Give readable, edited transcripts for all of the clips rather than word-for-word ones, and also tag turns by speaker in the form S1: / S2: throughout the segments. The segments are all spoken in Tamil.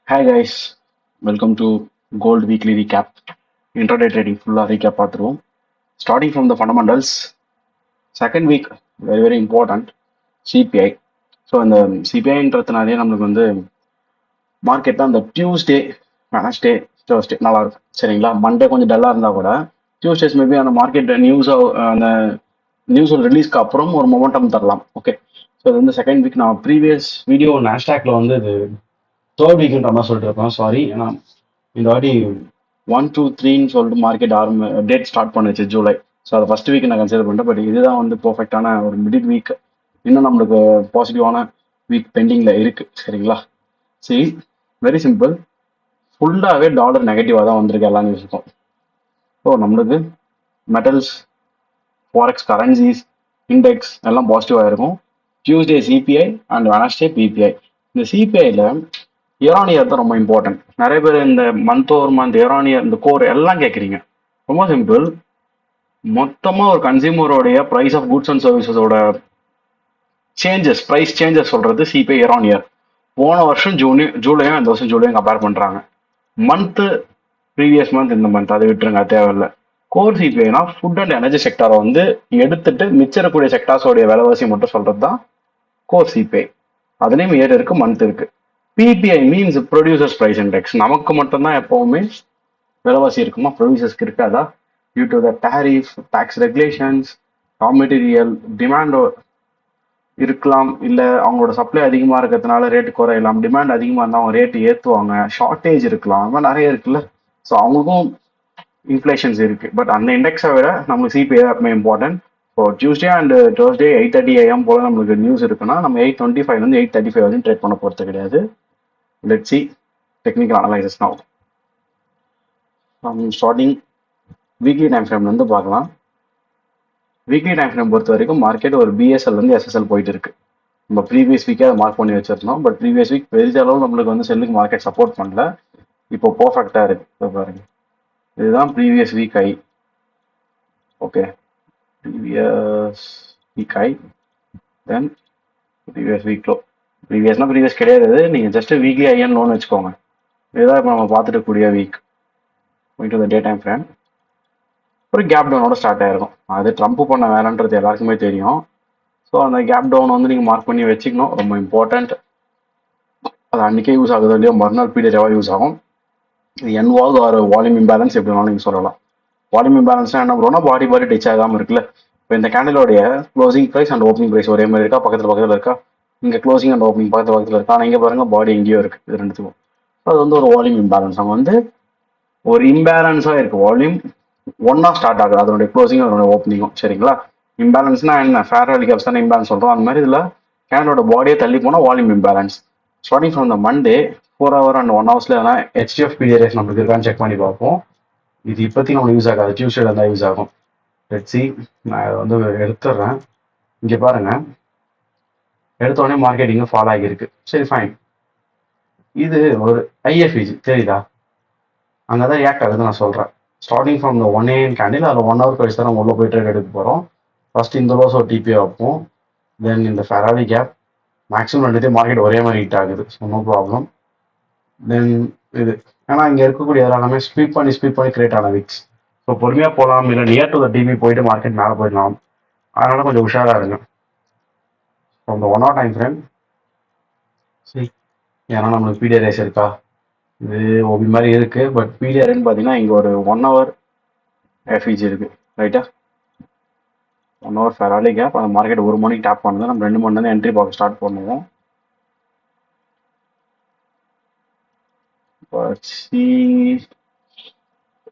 S1: Hi guys, welcome to Gold Weekly Recap. Intraday trading full recap பார்த்துருவோம். Starting from the fundamentals, second week very important CPI. So இந்த சிபிஐன்றதுனாலே நம்மளுக்கு வந்து மார்க்கெட்டில் அந்த டியூஸ்டே வெனஸ்டே தேர்ஸ்டே நல்லா இருக்கும் சரிங்களா. மண்டே கொஞ்சம் டல்லாக இருந்தால் கூட டியூஸ்டேஸ் மேபி அந்த மார்க்கெட் அந்த நியூஸ் ரிலீஸ்க்கு அப்புறம் ஒரு மொமெண்டம் தரலாம். ஓகே, ஸோ இது வந்து செகண்ட் வீக். நான் ப்ரீவியஸ் வீடியோ நாஸ்டாக்ல வந்து இது தேர்ட் வீக்ன்ற மாதிரி சொல்லிட்டு இருக்கோம். சாரி, ஏன்னா இந்த வாட்டி 1, 2, 3ன்னு சொல்லிட்டு மார்க்கெட் டேட் ஸ்டார்ட் பண்ணுச்சு ஜூலை. ஸோ அதை ஃபர்ஸ்ட் வீக் நான் கன்சிடர் பண்ணிட்டேன். பட் இதுதான் வந்து பர்ஃபெக்டான ஒரு மிடில் வீக். இன்னும் நம்மளுக்கு பாசிட்டிவான வீக் பெண்டிங்ல இருக்கு சரிங்களா. சரி, வெரி சிம்பிள். ஃபுல்லாகவே டாலர் நெகட்டிவாக தான் வந்திருக்கு எல்லா நியூஸுக்கும். ஸோ நம்மளுக்கு மெட்டல்ஸ், ஃபாரெக்ஸ், கரன்சிஸ், இண்டெக்ஸ் எல்லாம் பாசிட்டிவாக இருக்கும். Tuesday CPI and Wednesday PPI. இந்த சிபிஐல இயர் ஆன் இயர் தான் ரொம்ப இம்பார்ட்டன்ட். நிறைய பேர் இந்த month over month, year on year, இந்த கோர் எல்லாம் கேட்குறீங்க. ரொம்ப சிம்பிள். மொத்தமாக ஒரு கன்சியூமரோடைய ப்ரைஸ் ஆஃப் குட்ஸ் அண்ட் சர்வீசஸோட ப்ரைஸ் சேஞ்சஸ் சொல்றது சிபிஐ இயர் ஆன் இயர். போன வருஷம் ஜூலையும் இந்த வருஷம் ஜூலையும் கம்பேர் பண்ணுறாங்க. மந்த்து ப்ரீவியஸ் மந்த் இந்த மந்த் அதை விட்டுருங்க, தேவையில்லை. கோர் சிபிஐனா ஃபுட் அண்ட் எனர்ஜி செக்டாரை வந்து எடுத்துட்டு மிச்சம் இருக்கக்கூடிய செக்டார்ஸோடைய விலைவாசி மட்டும் சொல்றது தான் கோர் சிபிஐ. அதுலேயும் இயர் இருக்கு, மந்த் இருக்கு. PPI means producers price index. நமக்கு மட்டும்தான் எப்பவுமே விலைவாசி இருக்குமா, ப்ரொடியூசர்ஸ்க்கு இருக்காதா? Due to the tariff, tax regulations, raw material demand இருக்கலாம், இல்லை அவங்களோட சப்ளை அதிகமாக இருக்கிறதுனால ரேட்டு குறையலாம். டிமாண்ட் அதிகமாக இருந்தால் அவங்க ரேட்டு ஏற்றுவாங்க. ஷார்ட்டேஜ் இருக்கலாம், அது மாதிரி நிறைய இருக்குல்ல. ஸோ அவங்களுக்கும் இன்ஃப்ளேஷன்ஸ் இருக்கு. பட் அந்த இண்டெக்ஸை விட நம்மளுக்கு சிபிஐ எப்பவுமே important. So Tuesday and Thursday 8:30 AM போல நம்மளுக்கு நியூஸ் இருக்குன்னா நம்ம 8:25 8:35 வரையும் ட்ரேட் பண்ண போகிறது கிடையாது. Let's see technical analysis now. Starting weekly time ஃப்ரேம்ல இருந்து பார்க்கலாம். வீக்லி டைம் ஃப்ரேம் பொறுத்த வரைக்கும் மார்க்கெட் ஒரு பிஎஸ்எல் இருந்து எஸ்எஸ்எல் போயிட்டு இருக்கு. நம்ம ப்ரீவியஸ் வீக்கே அதை மார்க் பண்ணி வச்சிருந்தோம். பட் ப்ரீவியஸ் வீக் பெரிய அளவு நம்மளுக்கு வந்து செல்லுக்கு மார்க்கெட் சப்போர்ட் பண்ணல. இப்போ பர்ஃபெக்டா இருக்கு. இப்போ பாருங்க, இதுதான் previous week I. Okay, previous week I, then previous week low. Previous கிடையாது, நீங்க ஜஸ்ட் வீக்லி ஐஎன் லோன் வச்சுக்கோங்க. இதுதான் இப்போ நம்ம பார்த்துட்டு கூடிய வீக். போயிட்டு டே டைம் ஃப்ரேம் ஒரு கேப் டவுனோட ஸ்டார்ட் ஆயிருக்கும். அது ட்ரம்ப் பண்ண வேலைன்றது எல்லாருக்குமே தெரியும். ஸோ அந்த கேப் டவுன் வந்து நீங்கள் மார்க் பண்ணி வச்சுக்கணும், ரொம்ப இம்பார்ட்டன்ட். அது அன்றைக்கே யூஸ் ஆகுது இல்லையோ, மறுநாள் பீரியடாக யூஸ் ஆகும். இது என்வால்வ் ஆர் வால்யூம் இம்பேலன்ஸ் எப்படி வேணாலும் நீங்கள் சொல்லலாம். வால்யூம் இம்பேலன்ஸ்னா என்ன பண்ணுறோம்னா, பாடி டச் ஆகாமல் இருக்குல்ல. இப்போ இந்த கேண்டிலோடைய closing price and opening price ஒரே மாதிரி இருக்கா, பக்கத்தில் இருக்கா? இங்கே க்ளோசிங் அண்ட் ஓப்பனிங் பக்கத்தில் இருக்கா? ஆனால் இங்கே பாருங்க, பாடி எங்கேயோ இருக்குது. இது ரெண்டுத்துக்கும் அது வந்து ஒரு வால்யூம் இம்பேலன்ஸ். அவங்க வந்து ஒரு இம்பேலன்ஸாக இருக்குது. வால்யூம் ஒன்னா ஸ்டார்ட் ஆகுது, அதனுடைய க்ளோசிங் அதனுடைய ஓப்பனிங்கும் சரிங்களா. இம்பேலன்ஸ்னா என்ன, ஃபேர் வேல்யூ கேப்ஸ் தானே இம்பேலன்ஸ் சொல்றோம். அந்த மாதிரி இதுல கேண்டலோட பாடியை தள்ளி போனா volume imbalance. Starting from the Monday 4 hour and 1 hours எதனா ஹெச்டிஎஃப் பிடிஆர்எஸ் நம்மளுக்கு இருக்கான்னு செக் பண்ணி பார்ப்போம். இது இப்போதைக்கு நம்மளுக்கு யூஸ் ஆகாது, டியூஸ்டேல தான் யூஸ் ஆகும். லெட்ஸ் சி, நான் இதை வந்து எடுத்துடுறேன். இங்க பாருங்க, எடுத்த உடனே மார்க்கெட் இங்க ஃபால் ஆகியிருக்கு. சரி ஃபைன், இது ஒரு ஐஎஃப்இஜி தெரியுதா, அங்கதான் ரியாக்ட் ஆகுது நான் சொல்றேன். Starting from the 1 AM candle, அதில் 1 hour கழிச்சு தான் நம்ம உள்ள போய் ட்ரேட் எடுக்க போகிறோம். ஃபர்ஸ்ட் இந்த லோஸ் ஒரு டிபி வைப்போம், தென் இந்த ஃபெராரி கேப். மேக்ஸிமம் ரெண்டுத்தையும் மார்க்கெட் ஒரே மாதிரி ஹீட் ஆகுது, ஸோ நோ ப்ராப்ளம். தென் இது, ஏன்னா இங்கே இருக்கக்கூடிய எல்லாமே ஸ்பீட் பண்ணி கிரியேட் ஆன விக்ஸ். ஸோ பொறுமையாக போகலாம், இல்லை நியர் டு த டிபி போயிட்டு மார்க்கெட் மேலே போயிடலாம். அதனால கொஞ்சம் உஷாராக இருங்க. From the 1 hour time frame சரி, ஏன்னா நம்மளுக்கு பிடிஆர்எஸ் இருக்கா, இது ஓபி மாதிரி இருக்கு. பட் பிடிஆர்னு பார்த்தீங்கன்னா இங்கே ஒரு 1 hour எஃப்இஜி இருக்கு ரைட்டா. 1 hour ஃபெராரி கேப். அந்த மார்க்கெட் 1 மணிக்கு டேப் பண்ணுது, நம்ம 2 மணி என்ட்ரி பார்க்க ஸ்டார்ட் பண்ணுவோம். சி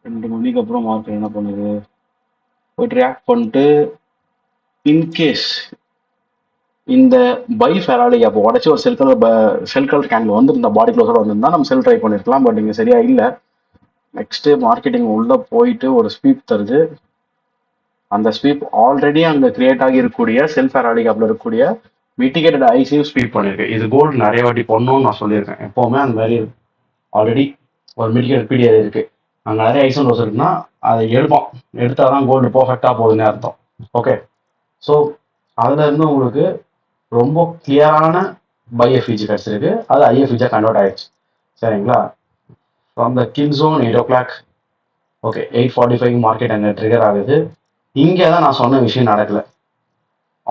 S1: 2 மணிக்கு அப்புறம் மார்க்கெட் என்ன பண்ணுது, போயிட்டு ரியாக்ட் பண்ணிட்டு இன்கேஸ் இந்த பை ஃபெராரி கேப் உடச்சி ஒரு செல் கலர் கேண்டில் வந்து இந்த பாடி க்ளோஸர் வந்திருந்தா நம்ம செல் ட்ரை பண்ணிருக்கலாம். பட் இங்கே சரியா இல்லை. நெக்ஸ்ட் மார்க்கெட்டிங் உள்ள போயிட்டு ஒரு ஸ்வீப் தருது. அந்த ஸ்வீப் ஆல்ரெடி அங்கே கிரியேட் ஆகி இருக்கக்கூடிய செல் ஃபெராரி கேப்ல இருக்கக்கூடிய மிட்டிகேட்டட் ஐசியும் ஸ்வீப் பண்ணிருக்கு. இது கோல்டு நிறைய வாட்டி பண்ணணும்னு நான் சொல்லியிருக்கேன். எப்பவுமே அந்த மாதிரி ஆல்ரெடி ஒரு மிட்டிகேட்டட் பிடிஆர் இருக்கு, அங்கே நிறைய ஐசன் லோஸ் இருக்குன்னா அதை எடுத்தாதான் கோல்டு பர்ஃபெக்டா போகுதுன்னு அர்த்தம். ஓகே, ஸோ அதுல இருந்து உங்களுக்கு ரொம்ப கிளியரான பை எஃப்இஜி கிடைச்சிருக்கு, அது ஐஎஃப்இஜியா கன்வெர்ட் ஆயிடுச்சு. சரிங்களா? From the kill zone 8 o'clock, okay 8:45 market அங்கே ட்ரிகர் ஆகுது. இங்கே தான் நான் சொன்ன விஷயம் நடக்கல.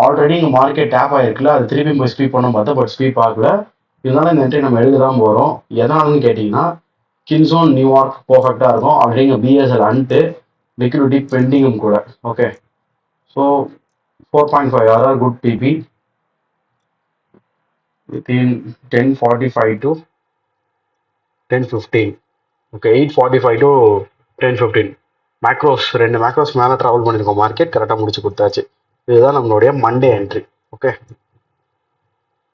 S1: ஆல்ரெடி இங்கே மார்க்கெட் டேப் ஆகிருக்குல்ல, அது திருப்பி போய் ஸ்வீப் பண்ண பார்த்தா பட் ஸ்வீப் ஆகல. இருந்தாலும் இந்த என்ட்ரி நம்ம எழுத தான் போகிறோம். எதனாலன்னு கேட்டிங்கன்னா கில் ஜோன் நியூயார்க் பர்ஃபெக்டாக இருக்கும். ஆல்ரெடி இங்கே பிஎஸ்எல் அன்ட்டு லிக்விடிட்டி பெண்டிங்கும் கூட. Okay, so 4.5 are good TP within 10:45 to 10:15. Okay, 8:45 to 10:15 macros, 2 macros மேலே ட்ராவல் பண்ணியிருக்கோம். மார்க்கெட் கரெக்டாக முடிச்சு கொடுத்தாச்சு. இதுதான் நம்மளுடைய Monday entry. Okay,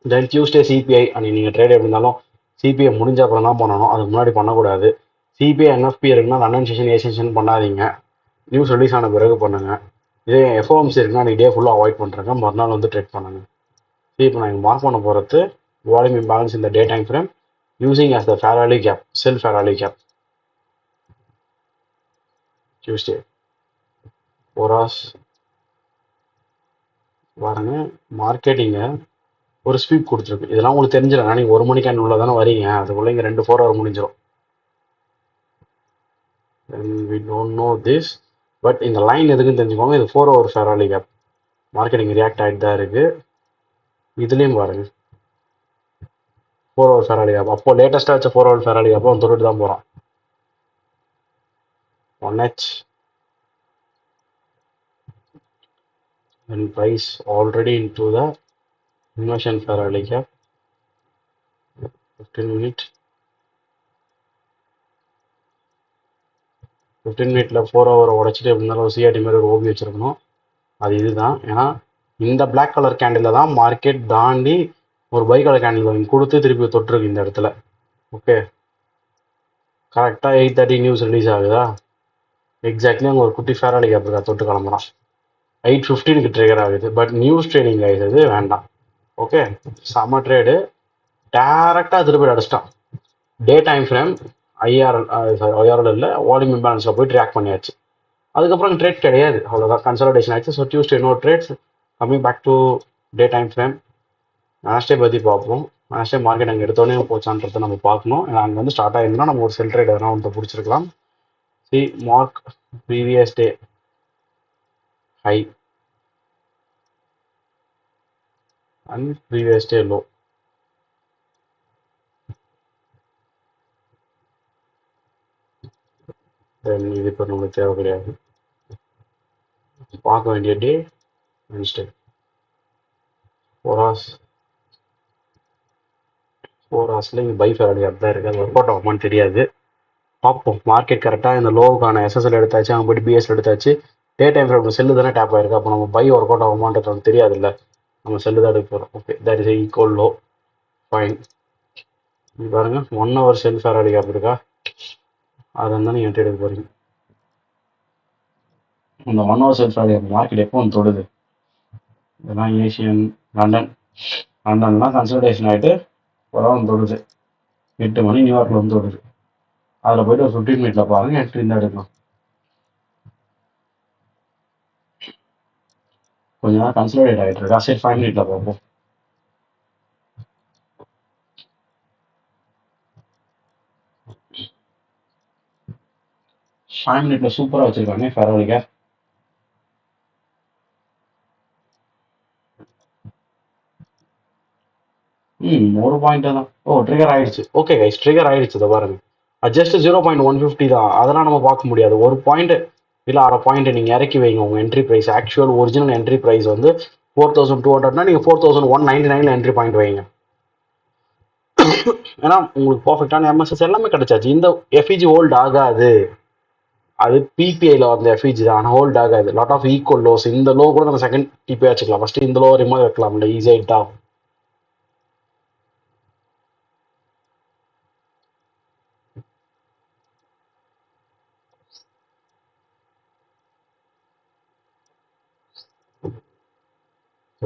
S1: then Tuesday CPI அன்னைக்கு நீங்கள் ட்ரேட் எப்படி இருந்தாலும் சிபிஐ முடிஞ்ச அப்புறம் தான் பண்ணணும், அதுக்கு முன்னாடி பண்ணக்கூடாது. சிபிஐ என்எஃப்பி இருக்குன்னா லண்டன் செஷன் ஏ செஷன் பண்ணாதீங்க, நியூஸ் ரிலீஸ் ஆன பிறகு பண்ணுங்க. இதே எஃப்ஓஎம்சி இருக்குன்னா அன்றைக்கி டே ஃபுல்லாக அவாய்ட் பண்ணுறாங்க, மறுநாள் வந்து ட்ரேட் பண்ணுங்க. இப்போ நான் மார்க் பண்ண போகிறது வால்யூம் இம்பேலன்ஸ் இந்த டே time frame using as the fair value gap, sell fair value gap. Tuesday 4 hours பாருங்க, மார்க்கெட்டிங்க ஒரு ஸ்வீப் கொடுத்துருக்கு. இதெல்லாம் உங்களுக்கு தெரிஞ்சிடும், நீங்கள் 1 மணிக்கு உள்ள தானே வரீங்க, அதுக்குள்ளே இங்கே 2 4 hour முடிஞ்சிடும். we don't know this, but இந்த லைன் எதுக்குன்னு தெரிஞ்சுக்கோங்க. இது 4 hour fair value gap. Marketing react ஆகிட்டு தான் இருக்குது. இதுலேயும் பாருங்க 4 hour fair value gap. அப்போ லேட்டஸ்ட்டாக வச்ச 4 hour fair value gap அவன் தொட்டுட்டு தான் போகிறான். 1H and price already into the inversion fair value gap. 15 minute 15 மினிட்ல 4 hour உடச்சிட்டு எப்படி இருந்தாலும் சிஆர்டி மாதிரி ஒரு ஓபி வச்சிருக்கணும். அது இதுதான். ஏன்னா இந்த பிளாக் கலர் கேண்டில் தான் மார்க்கெட் தாண்டி ஒரு பை கலர் கேண்டில் வாங்கி கொடுத்து திருப்பி தொட்டுருக்கு இந்த இடத்துல. ஓகே, கரெக்டாக 8:30 நியூஸ் ரிலீஸ் ஆகுதா, எக்ஸாக்ட்லி அங்கே ஒரு குட்டி ஃபேர் வேல்யூ கேப் இருக்கா, தொட்டு கிளம்புறான். 8:15 ட்ரிகர் ஆகுது. பட் நியூஸ் ட்ரேடிங் ஆகிடுது, வேண்டாம். ஓகே, செம்ம ட்ரேடு, டேரெக்டாக திருப்பி அடிச்சிட்டான். டே டைம் ஃப்ரேம் ஐஆர்எல் இல்லை, வால்யூம் இம்பேலன்ஸில் போய் ட்ராக் பண்ணியாச்சு. அதுக்கப்புறம் ட்ரேட் கிடையாது, அவ்வளோதான், கன்சல்டேஷன் ஆயிடுச்சு. So Tuesday no trades. Coming back to day time frame, Wednesday பற்றி பார்ப்போம். வெனஸ்டே மார்க்கெட் அங்கே எடுத்தோடனே போச்சான்றதை நம்ம பார்க்கணும். ஏன்னா அங்கே வந்து ஸ்டார்ட் ஆகிருந்தா நம்ம ஒரு செல் ட்ரேட் எதனா வந்து பிடிச்சிருக்கலாம். See mark previous day high and previous day low. Then இது இப்போ நம்மளுக்கு தேவை கிடையாது. பார்க்க வேண்டிய டே வென்ஸ்டே 4 hours. 4 ஹவர்ஸில் இங்கே பை ஃபேர் வேல்யூ தான் இருக்குது. அது ஒர்க் அவுட் ஆகுமான்னு தெரியாது, பார்ப்போம். மார்க்கெட் கரெக்டாக இந்த லோவுக்கான எஸ்எஸ்எல் எடுத்தாச்சு, அங்கே போய்ட்டு பிஎஸ்எல் எடுத்தாச்சு. டே டைம் ஃப்ரேம் செல்லு தானே டேப் ஆயிருக்கு. அப்போ நம்ம பை ஒர்க் அவுட் ஆகுமான்றது நமக்கு தெரியாது இல்லை, நம்ம செல்லு தான் எடுக்க போகிறோம். Okay, that is equal low, fine. இது பாருங்க 1 hour செல் ஃபேர் வேல்யூ கேப் இருக்கா, அதை தான் நீங்கள் என்ட்ரி எடுக்க போகிறீங்க. இந்த 1 hour செல் ஃபேர் வேல்யூ மார்க்கெட் எப்போ வந்து தொடுது, இதெல்லாம் ஏஷியன் லண்டன்லாம் கன்சல்டேஷன் ஆகிட்டு ஒரு தொடுது. 8 மணி நியூயார்க்கில் வந்து தொடுது. அதில் போய்ட்டு ஒரு 15 மினிட்ல பாருங்கள் என்ட்ரி இருந்தால் எடுக்கலாம். கொஞ்ச நேரம் கன்சல்டேட் ஆகிட்டு இருக்கா. சரி, 5 மினிட்ல பார்ப்போம். ஃபைவ் மினிட்ல சூப்பராக வச்சிருக்காங்க ஃபேர் வேல்யூ கேப். ஒரு பாயிண்ட் தான். ஓ, ட்ரிகர் ஆயிடுச்சு. ஓகே கைஸ், ட்ரிகர் ஆயிடுச்சு. இதை பாருங்க, ஜஸ்ட் 0.150 தான். அதெல்லாம் நம்ம பார்க்க முடியாது. ஒரு பாயிண்ட் இல்லை அரை பாயிண்ட் நீங்கள் இறக்கி வைங்க உங்கள் entry price. Actual original entry price வந்து 4200னா நீங்கள் 4199ல என்ட்ரி பாயிண்ட் வைங்க. ஏன்னா உங்களுக்கு பர்ஃபெக்டான எம்எஸ்எஸ் எல்லாமே கிடைச்சாச்சு. இந்த எஃப்இஜி ஹோல்ட் ஆகாது, அது பிபிஐல வந்த எஃப்இஜி தான், ஆனால் ஹோல்ட் ஆகாது. Lot of equal lows. இந்த லோ கூட நம்ம செகண்ட் டிபி வச்சுக்கலாம், ஃபர்ஸ்ட் இந்த லோ ரிமூவ் வைக்கலாம், இல்லை ஈஸியாக ஆகும்.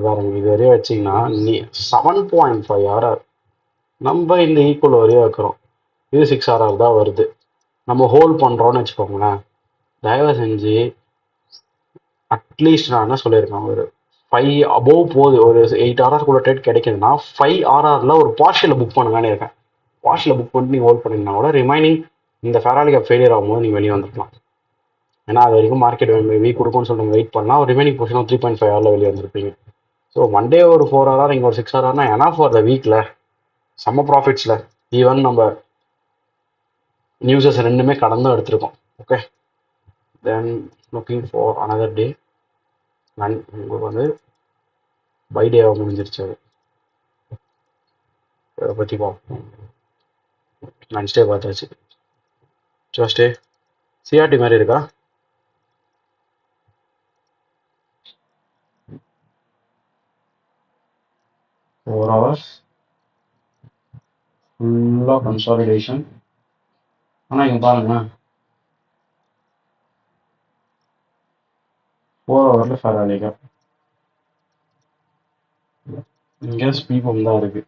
S1: பாருங்க, இது வரையும் வச்சிங்கன்னா 7.5 ஆர்ஆர் நம்ம இந்த ஈக்குவல் வரையும் வைக்கிறோம். இது 6 ஆர்ஆர் தான் வருது. நம்ம ஹோல்ட் பண்ணுறோன்னு வச்சுக்கோங்களேன். தயவு செஞ்சு அட்லீஸ்ட் நான் என்ன சொல்லியிருக்கேன், ஒரு 5 அபோவ் போகுது, ஒரு 8 ஆர்ஆர் கூட ட்ரேட் கிடைக்குதுன்னா 5 ஆர்ஆரில் ஒரு பார்ஷியலை புக் பண்ணுங்கன்னு இருக்கேன். வாஷில் புக் பண்ணிட்டு நீங்கள் ஹோல்ட் பண்ணிங்கன்னா கூட ரிமைனிங் இந்த ஃபெராலி கேப் ஃபெயிலியர் ஆகும்போது நீங்கள் வெளியே வந்துருக்கலாம். ஏன்னா அது வரைக்கும் மார்க்கெட் வீக் கொடுக்கும்னு சொல்லிட்டு வெயிட் பண்ணால் ஒரு ரிமைனிங் பொசிஷன் 3.5 ஹவரில் வெளியே வந்திருப்பீங்க. ஸோ மண்டே ஒரு 4 ஹவர் இங்கே ஒரு 6 ஹவர்னா ஏன்னா ஃபார் த வீக்கில் செம்ம ப்ராஃபிட்ஸில் ஈவன் நம்ம நியூஸஸ் ரெண்டுமே கடந்தும் எடுத்திருக்கோம். Okay, then looking for another day. உங்களுக்கு வந்து பை டேவாக முடிஞ்சிருச்சு. அதை பற்றி பார்ப்போம். லன்ச் பார்த்தாச்சு. டியூஸ்டே சிஆர்டி மாதிரி இருக்கா? 4 hours ஃபுல்லாக கன்சாலிடேஷன். ஆனால் இங்கே பாருங்க 4 ஹவரில் ஃபெராலி கேப் இங்கே ஸ்பீபம் தான் இருக்கு.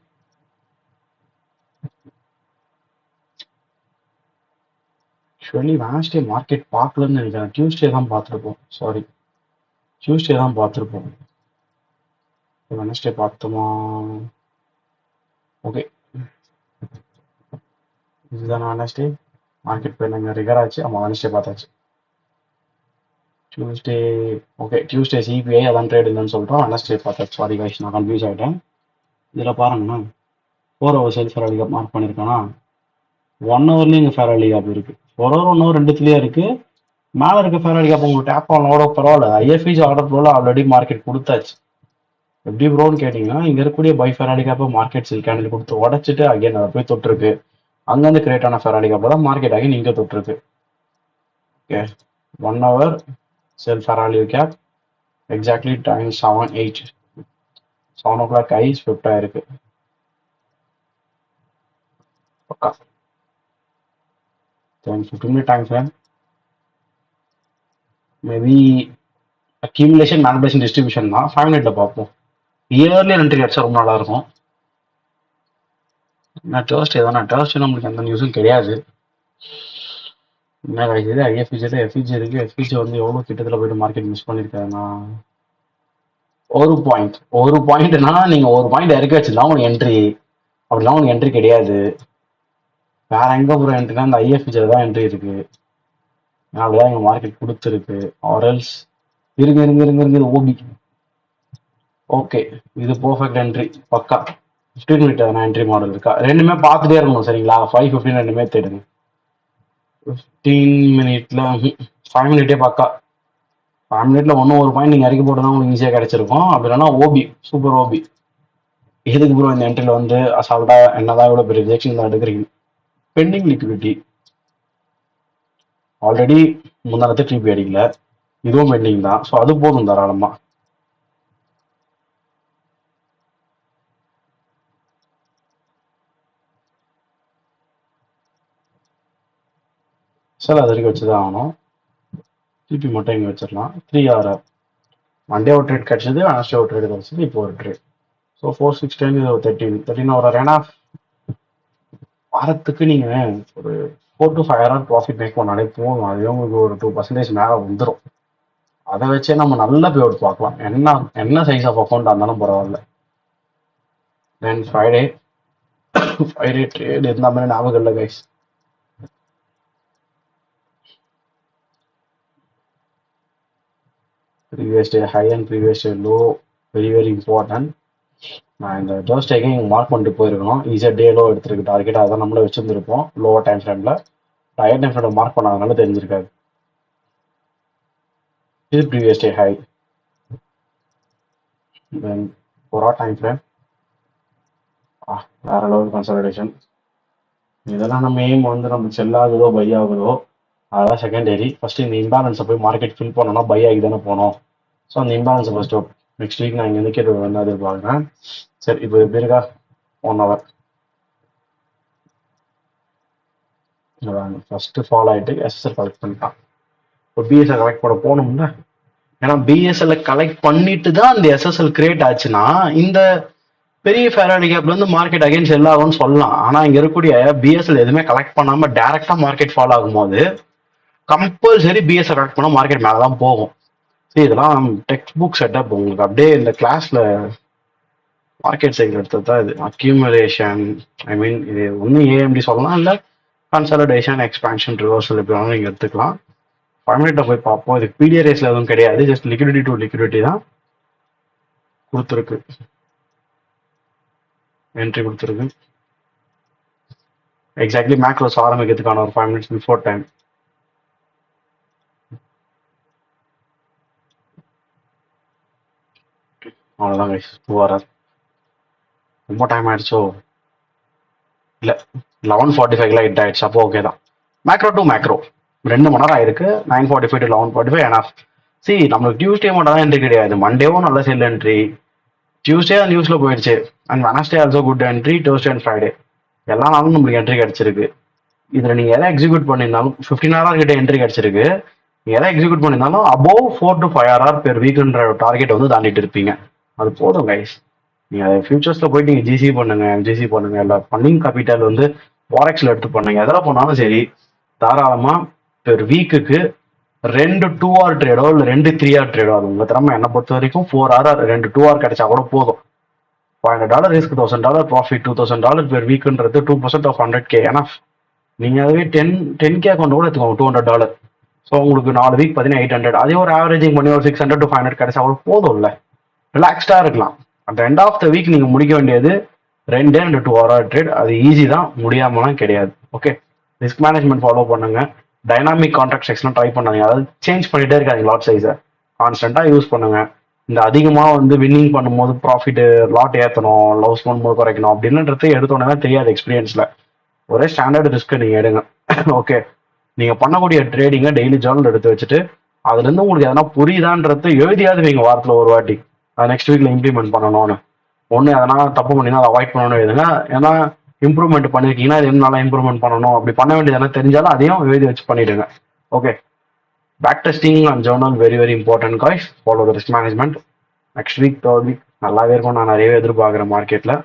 S1: ஆக்சுவலி வெனஸ்டே மார்க்கெட் பார்க்கலன்னு நினைக்கிறேன். டியூஸ்டே தான் பார்த்துருப்போம். சாரி, டியூஸ்டே தான் பார்த்துருப்போம். வெனஸ்டே பார்த்தோமா? ஓகே, இதுதான் வெனஸ்டே. மார்க்கெட் போய் நாங்கள் ரிகர் ஆச்சு. ஆமாம், வெனஸ்டே பார்த்தாச்சு. டியூஸ்டே ஓகே, டியூஸ்டே சிபிஐ அதான் ட்ரேட் இல்லைன்னு சொல்கிறோம். வெனஸ்டே பார்த்தாச்சு. சாரி கைஸ், நான் கன்ஃபியூஸ் ஆகிட்டேன். இதில் பாருங்கண்ணா 4 ஹவர் செல் ஃபெராலி கேப் மார்க் பண்ணியிருக்கேன்னா 1 ஹவர்லேயும் இங்கே ஃபெராலி கேப் இருக்குது. 4 ஹவர் 1 ஹவர் ரெண்டுத்துலேயே இருக்குது. மேலே இருக்க ஃபெராலி கேப் உங்களுக்கு டேப் ஆனோட பரவாயில்ல. ஐஎஃப்இஜி ஆர்டர் ப்ரோவில் ஆல்ரெடி மார்க்கெட் கொடுத்தாச்சு. எப்படி ப்ரோன்னு கேட்டிங்கன்னா இங்கே இருக்கக்கூடிய பை ஃபெராலி கேப்பை மார்க்கெட் சில் கேண்டில் கொடுத்து உடச்சிட்டு அகைன் அதை போய் தொட்டிருக்கு. அங்கேருந்து கிரியேட் ஆன ஃபெராலி கேப்பை தான் மார்க்கெட் அகைன் இங்கே தொட்டிருக்கு. ஓகே, 1 ஹவர் செல் ஃபெராலி கேப் எக்ஸாக்ட்லி டைம் 7 o'clock ஐ ஸ்விஃப்ட் ஆயிருக்கு. பக்கா 15 minute time frame. Maybe accumulation manipulation distribution தான். 5 minute பார்ப்போம். இயர்லி என்ட்ரி அடிச்சா ரொம்ப நல்லா இருக்கும். நான் டர்ஸ்டே தானே, டர்ஸ்டே நம்மளுக்கு எந்த நியூஸும் கிடையாது. என்ன கிடைக்குது? ஐஎஃப்இஜியில் எஃப்இஜி இருக்குது. எஃப்இஜி வந்து எவ்வளோ கிட்டத்தில் போயிட்டு மார்க்கெட் மிஸ் பண்ணியிருக்காருன்னா ஒரு பாயிண்ட்னா நீங்கள் ஒரு பாயிண்ட் இறக்கி வச்சுதான் உங்களுக்கு என்ட்ரி. அப்படிலாம் உங்களுக்கு என்ட்ரி கிடையாது. வேற எங்கே போகிற என்ட்ரினா இந்த ஐஎஃப்இஜியில் தான் என்ட்ரி இருக்குது. அப்படிதான் எங்கள் மார்க்கெட் கொடுத்துருக்கு. ஆர்எல்ஸ் இருங்க ஓபி. ஓகே, இது பர்ஃபெக்ட் என்ட்ரி பக்கா. 15 minute எதனா என்ட்ரி மாடல் இருக்கா? ரெண்டுமே பார்த்துட்டே இருக்கணும் சரிங்களா? 5-15 ரெண்டுமே தேடுங்க. 15 minute 5 minute பக்கா. 5 minute ஒன்றும் ஒரு பாயிண்ட் நீங்கள் இறக்கி போட்டு தான் உங்களுக்கு ஈஸியாக கிடைச்சிருக்கும். அப்படி இல்லைன்னா ஓபி, சூப்பர் ஓபி. எதுக்கு ப்ரோ இந்த என்ட்ரியில் வந்து அசால்ட்டா என்னதான் இவ்வளோ பெரிய ரிஜெக்ஷன் தான் எடுக்கிறீங்க? பெண்டிங் லிக்விடிட்டி ஆல்ரெடி முந்தானத்தை திருப்பி அடிக்கல, இதுவும் பெண்டிங் தான். ஸோ அது போதும் தாராளமா. சார் அது வரைக்கும் வச்சுதான் ஆகணும். திருப்பி மட்டும் இங்கே வச்சிடலாம். 3 hour மண்டே ஒரு ட்ரேட் கிடச்சிது, வெனஸ்டே ஒரு ட்ரேட் கிடச்சிது, இப்போ ஒரு ட்ரேட். ஸோ 4-6-10 இது ஒரு 13 ஹவர். ஏன்னா வாரத்துக்கு நீங்கள் ஒரு 4 to 5 hour ப்ராஃபிட் மேக் பண்ணாலே போதும். அதுவே உங்களுக்கு ஒரு 2% மேலே வந்துடும். அதை வச்சே நம்ம நல்ல பேவுட் பார்க்கலாம். என்ன சைஸ் ஆஃப் அக்கௌண்ட் இருந்தாலும் பரவாயில்ல. தென் ஃப்ரைடே ட்ரேட் இருந்த மாதிரி ஞாபகம் இல்லை guys. Previous day high and previous day low very important. நான் இந்த டர்ஸ்டேக்கே இங்கே மார்க் பண்ணிட்டு போயிருக்கணும். ஈஸியாக டே லோ எடுத்துருக்கு டார்கெட். அதான் நம்மளே வச்சுருந்துருப்போம் லோவர் டைம் ஃப்ரேமில். ஹையர் டைம் ஃப்ரேமில் மார்க் பண்ணாதனால தெரிஞ்சிருக்காது. இது ப்ரீவியஸ் டே ஹை. தென் 4 hour டைம் ஃப்ரேம். வேற லெவல் கன்சல்டேஷன். இதெல்லாம் நம்ம எய்ம் வந்து நம்ம செல் ஆகுதோ பை ஆகுதோ அதெல்லாம் செகண்டரி. ஃபர்ஸ்ட் இந்த இம்பேலன்ஸை போய் மார்க்கெட் ஃபில் பண்ணோம்னா பை ஆகி தானே போனோம். ஸோ அந்த இம்பேலன்ஸை ஃபர்ஸ்ட் நெக்ஸ்ட் வீக் நான் இங்கே இண்டிகேட் வந்து எதிர்பார்க்குறேன். சரி, இப்போ எப்படி இருக்கா? 1 hour ஃபர்ஸ்ட் ஃபாலோ ஆகிட்டு எஸ்எஸ்எல் கலெக்ட் பண்ணிட்டான். இப்போ பிஎஸ்எல் கலெக்ட் பண்ண போகணும்ல. ஏன்னா பிஎஸ்எல் கலெக்ட் பண்ணிட்டு தான் அந்த எஸ்எஸ்எல் கிரியேட் ஆச்சுன்னா இந்த பெரிய ஃபெராலி கேப்ல இருந்து மார்க்கெட் அகைன் செல் ஆகும்னு சொல்லலாம். ஆனா இங்க இருக்கக்கூடிய பிஎஸ்எல் எதுவுமே கலெக்ட் பண்ணாம டைரக்டா மார்க்கெட் ஃபாலோ ஆகும்போது கம்பல்சரி பிஎஸ்எல் கலெக்ட் பண்ணா மார்க்கெட் மேல தான் போகும். இதெல்லாம் டெக்ஸ்ட் புக் செட்டப். உங்களுக்கு அப்படியே இந்த கிளாஸ்ல மார்க்கெட் சைக்கிள் எடுத்தது தான் இது. அக்யூமுலேஷன், ஐ மீன் இது ஒன்று ஏஎம்டி சொல்லலாம், இல்லை கன்சாலிடேஷன், எக்ஸ்பான்ஷன், ரிவர்சல் எப்படி வேணாலும் நீங்கள் எடுத்துக்கலாம். 5 மினிட்டை போய் பார்ப்போம். இதுக்கு பிடிஆர்எஸ்ல எதுவும் கிடையாது, ஜஸ்ட் லிக்விடிட்டி டு லிக்விடிட்டி தான் கொடுத்துருக்கு, என்ட்ரி கொடுத்துருக்கு. எக்ஸாக்ட்லி மேக்ரோஸ் ஆரம்பிக்கிறதுக்கான ஒரு 5 மினிட்ஸ் பிஃபோர் டைம். அவ்வளோதான் கைஸ், 2 hours. ரொம்ப டைம் ஆயிடுச்சோ? இல்லை, 11:45 ஹிட் ஆயிடுச்சு, அப்போ ஓகே தான். மேக்ரோ டு மேக்ரோ 2 மணி நேரம் ஆயிருக்கு. 9:45 to 11:45 எனஃப். சி நம்மளுக்கு டியூஸ்டே மட்டும் தான் என்ட்ரி கிடையாது, மண்டேவும் நல்ல செல் என்ட்ரி, டியூஸ்டே நியூஸ்ல போயிடுச்சு, and Wednesday also good entry, Thursday and Friday எல்லா நாளும் நம்மளுக்கு என்ட்ரி கிடைச்சிருக்கு. இதுல நீங்க எதை எக்ஸிக்யூட் பண்ணியிருந்தாலும் 15 hours கிட்ட என்ட்ரி கிடைச்சிருக்கு. நீங்க எதை எக்ஸிக்யூட் பண்ணியிருந்தாலும் அபோவ் 4 to 5 hours பெர் வீக்ன்ற டார்கெட் வந்து தாண்டிட்டு இருப்பீங்க. அது போதும் கைஸ். நீங்க ஃபியூச்சர்ஸ்ல போயிட்டு நீங்க ஜிசி பண்ணுங்க, எம்ஜிசி பண்ணுங்க, இல்லை ஃபண்டிங் கேபிட்டல் வந்து ஃபாரெக்ஸ்ல எடுத்து பண்ணுங்க, எதெல்லாம் பண்ணாலும் சரி, தாராளமா பெர் வீக்குக்கு 2 2 hour ட்ரேடோ இல்லை 2 3 hour ட்ரேடோ, அது உங்க திறமை. என்னை பொறுத்த வரைக்கும் 4 hour 2 2 hour கிடைச்சா கூட போதும். $500 ரிஸ்க், $1000 ப்ராஃபிட், $2000 பெர் வீக்குன்றது 2% ஆஃப் 100K. ஏன்னா நீங்க அதுவே 10K அக்கௌண்ட் கூட எடுத்துக்கோங்க, $200. ஸோ உங்களுக்கு 4 வீக் பார்த்தீங்கன்னா 800. அதே ஒரு ஆவரேஜிங் பண்ணி ஒரு 600 to 500 கிடைச்சா கூட போதும் இல்லை, ரிலாக்ஸ்டா இருக்கலாம். At end of the week நீங்க முடிக்க வேண்டியது 2 and 2 hour ட்ரேட். அது ஈஸி தான், முடியாமலாம் கிடையாது. ஓகே, ரிஸ்க் மேனேஜ்மெண்ட் ஃபாலோ பண்ணுங்க. டைனாமிக் கான்ட்ராக்ட் செக்ஷன் ட்ரை பண்ணாதீங்க, அதாவது சேஞ்ச் பண்ணிட்டே இருக்காங்க லாட் சைஸை, கான்ஸ்டன்டா யூஸ் பண்ணுங்க. இந்த அதிகமாக வந்து வின்னிங் பண்ணும்போது ப்ராஃபிட் லாட் ஏற்றணும், லவ்ஸ் பண்ணும்போது குறைக்கணும் அப்படின்றது எடுத்தோன்னே தெரியாது எக்ஸ்பீரியன்ஸ்ல. ஒரே ஸ்டாண்டர்ட் ரிஸ்க் நீங்க எடுங்க. ஓகே, நீங்க பண்ணக்கூடிய ட்ரேடிங்கை டெய்லி ஜேர்னல் எடுத்து வச்சுட்டு அதுல இருந்து உங்களுக்கு எதனா புரியுதான்றது எழுதியாவது வைங்க, வாரத்துல ஒரு வாட்டி. அதை நெக்ஸ்ட் வீக்ல இம்ப்ளிமெண்ட் பண்ணணும்னு. ஒன்று எதனா தப்பு பண்ணினா அதை அவாய்ட் பண்ணணும்னு எழுதுங்க. ஏன்னா இம்ப்ரூவ்மெண்ட் பண்ணிருக்கீங்கன்னா இது நல்லா இம்ப்ரூவ்மெண்ட் பண்ணணும், அப்படி பண்ண வேண்டியது என்ன தெரிஞ்சாலும் அதையும் எழுதி வச்சு பண்ணிடுங்க. Okay, back testing and journal very very important guys. Follow the risk management. Next week, third week நல்லாவே இருக்கும், நான் நிறையவே எதிர்பார்க்குறேன் மார்க்கெட்ல.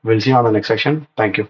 S1: Will see on the next section. Thank you.